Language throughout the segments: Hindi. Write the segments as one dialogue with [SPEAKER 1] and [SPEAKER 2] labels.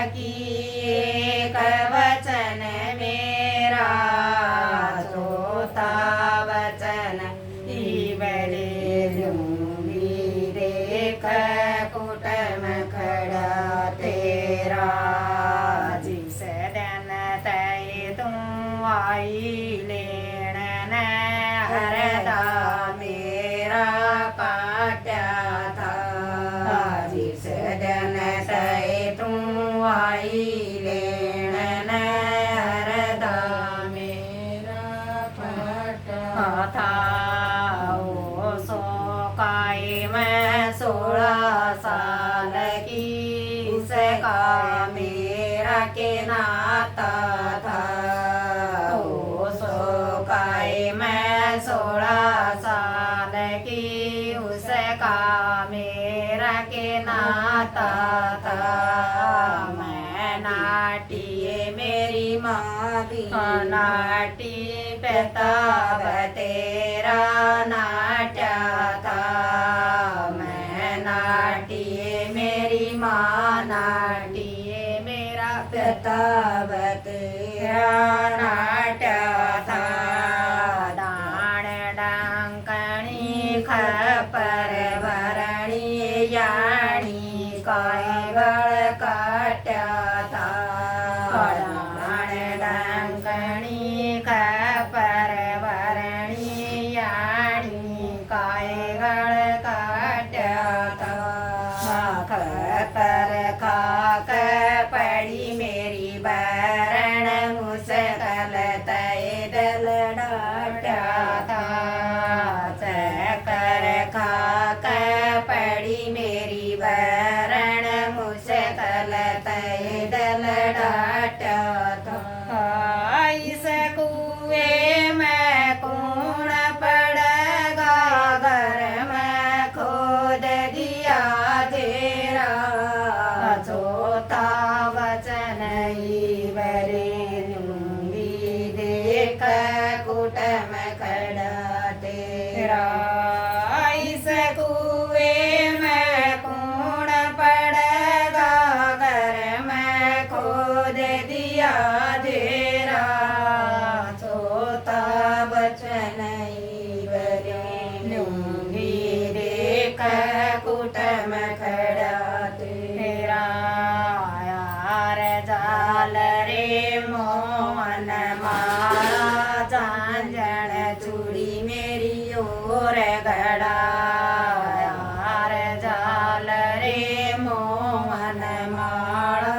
[SPEAKER 1] की एक वचन मेरा, चौथा वचन इवरे लूंगी देख कुटुम खड़ा तेरा। जिस दिन तय तू आई लेण न हरदा मेरा काट्या था। जिस दिन तय तू आई लेण न हरदा मेरा काट्या था। ओ सो काई मैं 16 साल की, उसका मेरा के नाता था। ओ सो काई मैं 16 साल की, उसका मेरा के नाता था। मैं नाटी मेरी माँ भी नाटी, पिता तेरा नाट्या था। मैं नाटी मेरी माँ नाटी, मेरा पिता तेरा नाट्या था। दाण डंकणी खपर भरणी याणी कायगळ काट्या था। दाण डंकणी खपर भरणी याणी कायगळ काट्या था। खतर खाक पड़ी मेरी बरण, मुश्किल तय दिल डाटा था। चकर खाक पड़ी मेरी बरण, मुश्किल तय दिल डाटा था। इस कुएं में कौन पड़ेगा, घर में खोद दिया तेरा। चौथा वचन इवरे लूंगी देख कुटुम खड़ा तेरा। इस कुएं में कौन पड़ेगा, घर में खोद दिया तेरा। चौथा वचन इवरे लूंगी देख कुटुम खड़ा तेरा। यार जाल रे मोहन माला, झांझण चूड़ी मेरी ओर गड़ा। यार जाल रे मोहन माला,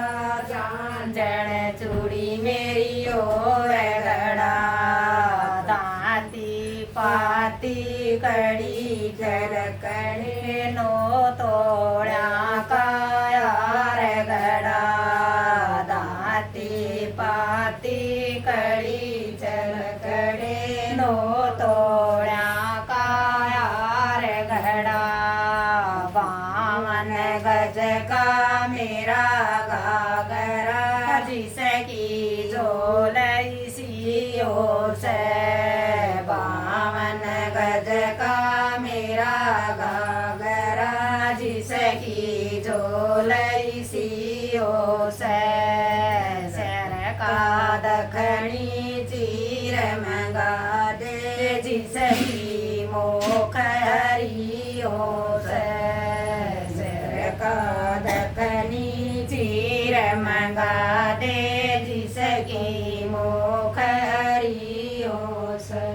[SPEAKER 1] झांझण चूड़ी मेरी ओर गड़ा। दाती पाती कड़ी झलकड़े नो तोड़ा का यार गड़ा। दाती पाती कड़ी झलकड़े नो तोड़ा का यार गड़ा। 52 गज का मेरा घाघरा, जिसकी झोल इसी ओर से। 52 गज का मेरा घाघरा, जिसकी झोल इसी ओर से। सर का दखनी चीर मंगा दे, जिसकी मोख हरी ओर से। सर का दखनी चीर मंगा दे, जिसकी मोख हरी ओर से।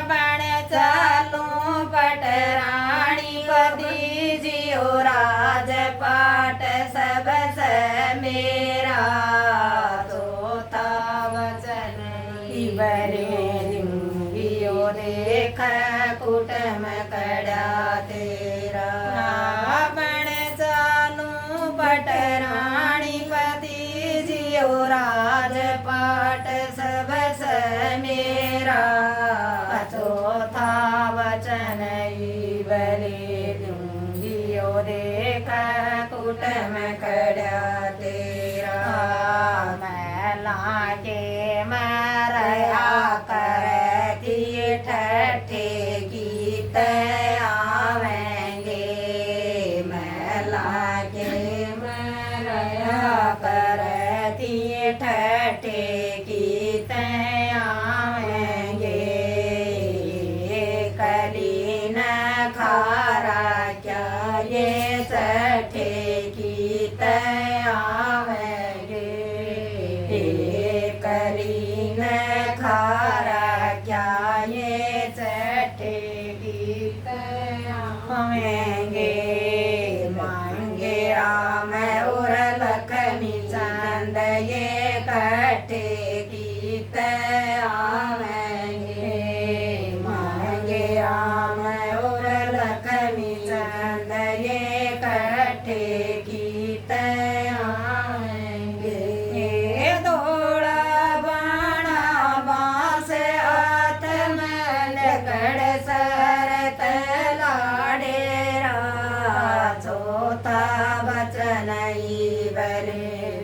[SPEAKER 1] बण चालूं पटराणी कदी जियो, राजपाट सब से मेरा। चौथा वचन इवरे लूंगियो देख कुटुम खड़ा तेरा। बण चालूं पटराणी पति जियो, राजपाट सब से मेरा। चौथा वचन इवरे लूंगियो देख कुटुम खड़ा तेरा। मैला के मरया करती ठठे गीत आवेंगे। मैला के मरया एक करीन खारा क्या ये चटे गीत आवेंगे मांगे राम और लखनी चंद ये कटे गीत आवेंगे मांगे राम और लखनी चंद ये कटे गीत आवेंगे धोड़ा बाणा बांस हाथ में लकड़ सरत लाड़ेरा चौथा बचन बले